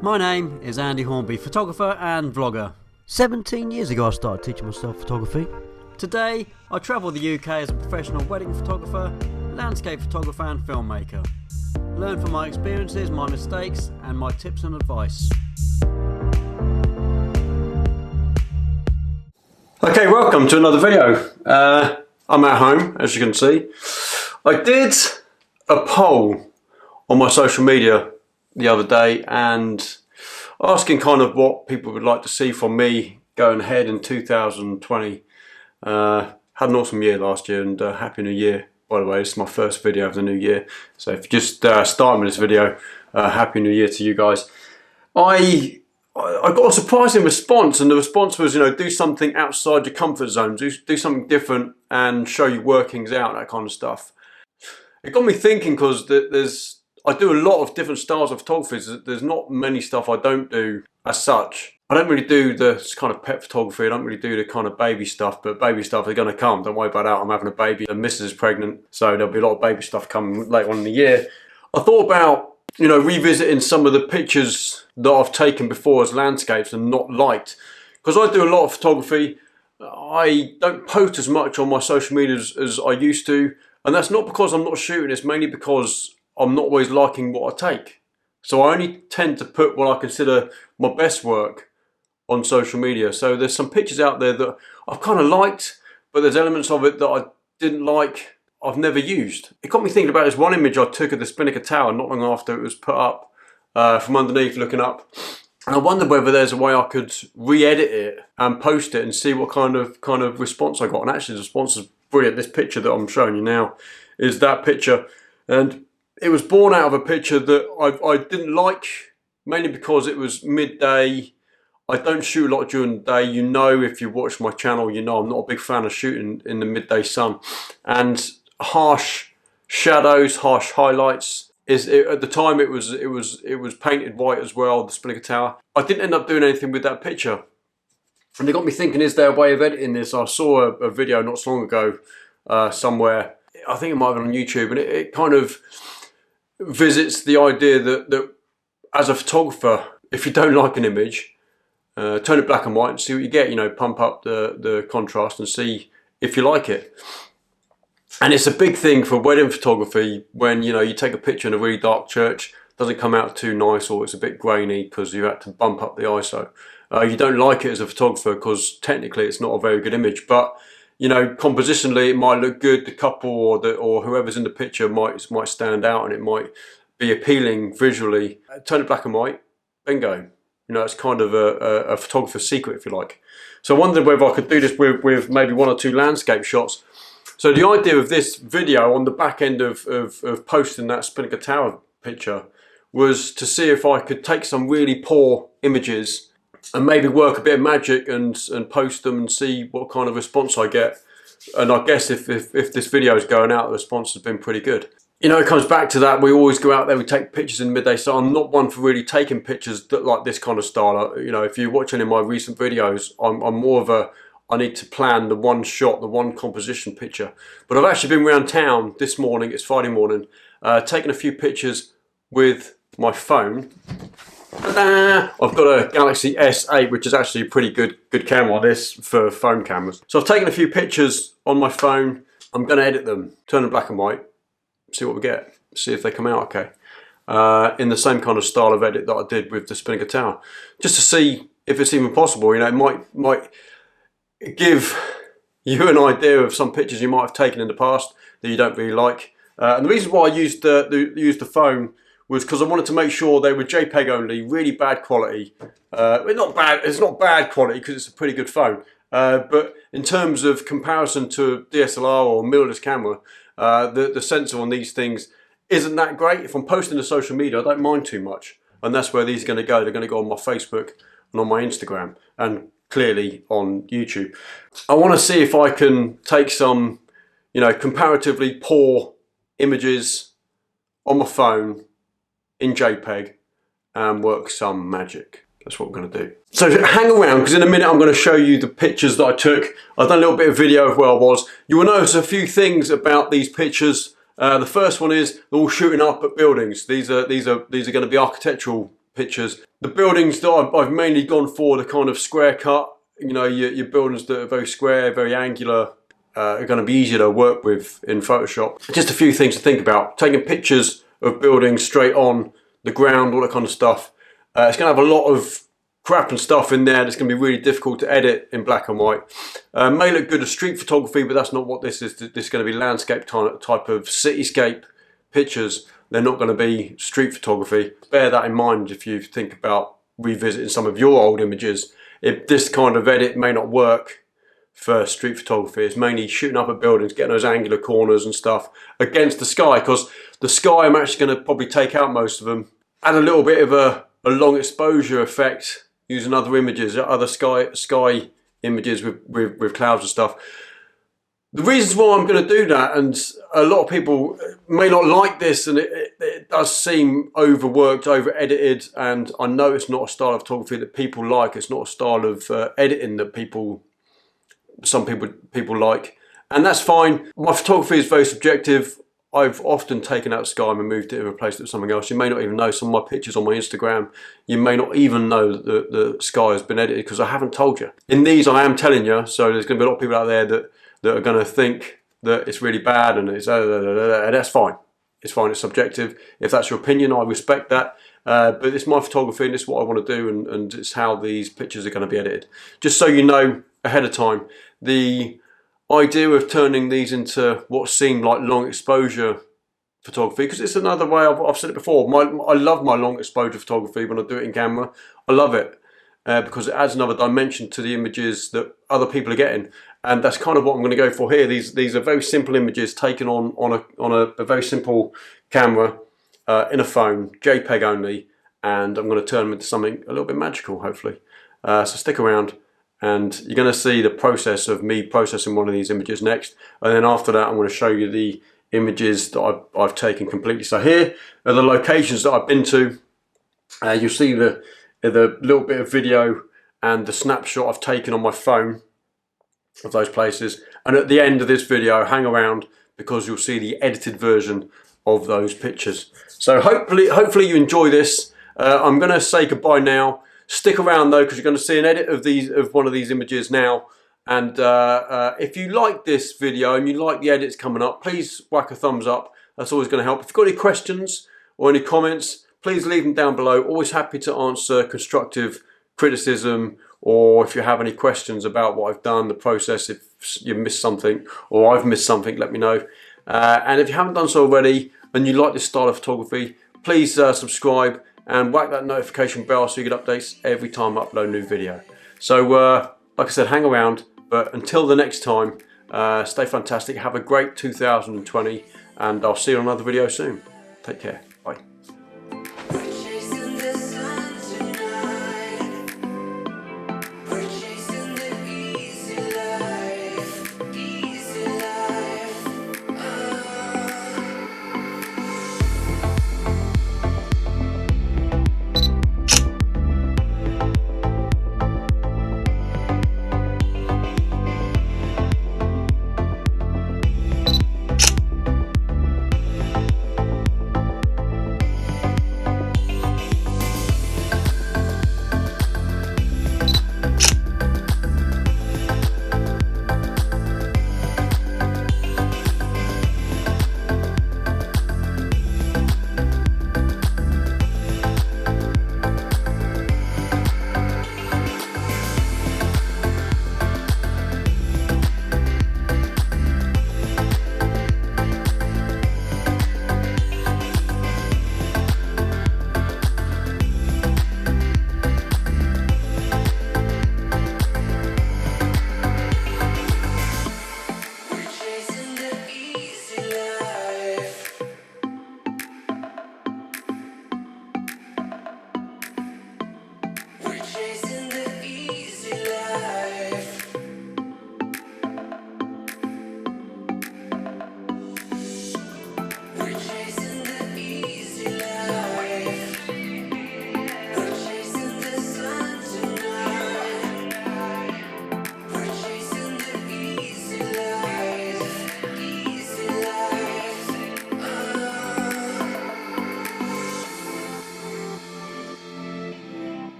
My name is Andy Hornby, photographer and vlogger. 17 years ago I started teaching myself photography. Today I travel the UK as a professional wedding photographer, landscape photographer and filmmaker. Learn from my experiences, my mistakes and my tips and advice. Okay, welcome to another video. I'm at home, as you can see. I did a poll on my social media the other day and asking kind of what people would like to see from me going ahead in 2020. Had an awesome year last year, and Happy New Year, by the way. This is my first video of the new year, so if you just starting with this video, Happy New Year to you guys. I got a surprising response, and the response was, you know, do something outside your comfort zone, do something different and show you workings out, that kind of stuff. It got me thinking, because I do a lot of different styles of photography. There's not many stuff I don't do as such. I don't really do the kind of pet photography. I don't really do the kind of baby stuff, but baby stuff is going to come. Don't worry about that. I'm having a baby. The missus is pregnant, so there'll be a lot of baby stuff coming later on in the year. I thought about, you know, revisiting some of the pictures that I've taken before as landscapes and not liked. Because I do a lot of photography. I don't post as much on my social media as I used to. And that's not because I'm not shooting. It's mainly because I'm not always liking what I take. So I only tend to put what I consider my best work on social media. So there's some pictures out there that I've kind of liked, but there's elements of it that I didn't like, I've never used. It got me thinking about this one image I took of the Spinnaker Tower not long after it was put up, from underneath looking up. And I wondered whether there's a way I could re-edit it and post it and see what kind of response I got. And actually the response is brilliant. This picture that I'm showing you now is that picture. And it was born out of a picture that I didn't like, mainly because it was midday. I don't shoot a lot during the day. You know, if you watch my channel, you know I'm not a big fan of shooting in the midday sun. And harsh shadows, harsh highlights. At the time it was painted white as well, the Spinnaker Tower. I didn't end up doing anything with that picture. And it got me thinking, is there a way of editing this? I saw a video not so long ago somewhere. I think it might have been on YouTube, and it kind of visits the idea that as a photographer, if you don't like an image, turn it black and white and see what you get. You know, pump up the contrast and see if you like it. And it's a big thing for wedding photography when, you know, you take a picture in a really dark church, doesn't come out too nice, or it's a bit grainy because you had to bump up the ISO. You don't like it as a photographer because technically it's not a very good image, but you know, compositionally it might look good. The couple or whoever's in the picture might stand out, and it might be appealing visually. Turn it black and white, bingo. You know, it's kind of a photographer's secret, if you like. So I wondered whether I could do this with maybe one or two landscape shots. So the idea of this video on the back end of posting that Spinnaker Tower picture was to see if I could take some really poor images and maybe work a bit of magic and post them and see what kind of response I get. And I guess if this video is going out, the response has been pretty good. You know, it comes back to that. We always go out there, we take pictures in midday, so I'm not one for really taking pictures that like this kind of style. You know, if you watch any of my recent videos, I'm more of a, I need to plan the one shot, the one composition picture. But I've actually been around town this morning, it's Friday morning, taking a few pictures with my phone. I've got a Galaxy S8, which is actually a pretty good camera, this for phone cameras. So I've taken a few pictures on my phone. I'm going to edit them, turn them black and white, see what we get, see if they come out okay. In the same kind of style of edit that I did with the Spinnaker Tower, just to see if it's even possible. You know, it might give you an idea of some pictures you might have taken in the past that you don't really like. And the reason why I used the phone was because I wanted to make sure they were JPEG only, really bad quality. It's not bad quality because it's a pretty good phone. But in terms of comparison to DSLR or mirrorless camera, the sensor on these things isn't that great. If I'm posting to social media, I don't mind too much. And that's where these are going to go. They're going to go on my Facebook and on my Instagram and clearly on YouTube. I want to see if I can take some, you know, comparatively poor images on my phone in JPEG and work some magic. That's what we're going to do. So hang around, because in a minute I'm going to show you the pictures that I took. I've done a little bit of video of where I was. You will notice a few things about these pictures. The first one is they're all shooting up at buildings. These are going to be architectural pictures. The buildings that I've mainly gone for the kind of square cut, you know, your buildings that are very square, very angular, are going to be easier to work with in Photoshop. Just a few things to think about. Taking pictures of buildings straight on the ground, all that kind of stuff. It's going to have a lot of crap and stuff in there that's going to be really difficult to edit in black and white. May look good as street photography, but that's not what this is. This is going to be landscape type of cityscape pictures. They're not going to be street photography. Bear that in mind if you think about revisiting some of your old images. If this kind of edit may not work for street photography, it's mainly shooting up at buildings, getting those angular corners and stuff against the sky, because the sky I'm actually going to probably take out most of them. Add a little bit of a long exposure effect using other images, other sky images with clouds and stuff. The reasons why I'm going to do that, and a lot of people may not like this, and it does seem overworked, over edited, and I know it's not a style of photography that people like. It's not a style of editing that some people like, and that's fine. My photography is very subjective. I've often taken out the sky and moved it and replaced it with something else. You may not even know some of my pictures on my Instagram. You may not even know that the sky has been edited because I haven't told you. In these, I am telling you, so there's going to be a lot of people out there that are going to think that it's really bad and it's and that's fine. It's fine. It's subjective. If that's your opinion, I respect that. But it's my photography and it's what I want to do, and it's how these pictures are going to be edited. Just so you know ahead of time, the idea of turning these into what seemed like long exposure photography, because it's another way, I've said it before, I love my long exposure photography when I do it in camera. I love it because it adds another dimension to the images that other people are getting, and that's kind of what I'm going to go for here. These are very simple images taken on a very simple camera in a phone, JPEG only, and I'm going to turn them into something a little bit magical, hopefully. So stick around, and you're going to see the process of me processing one of these images next, and then after that I'm going to show you the images that I've taken completely. So here are the locations that I've been to. You'll see the little bit of video and the snapshot I've taken on my phone of those places, and at the end of this video hang around because you'll see the edited version of those pictures. So hopefully you enjoy this. I'm going to say goodbye now. Stick around though, because you're going to see an edit of one of these images now. And if you like this video and you like the edits coming up, please whack a thumbs up. That's always going to help. If you've got any questions or any comments, please leave them down below. Always happy to answer constructive criticism, or if you have any questions about what I've done, the process, if you missed something or I've missed something, let me know. And if you haven't done so already and you like this style of photography, please subscribe and whack that notification bell so you get updates every time I upload a new video. So like I said, hang around, but until the next time, stay fantastic, have a great 2020, and I'll see you on another video soon. Take care.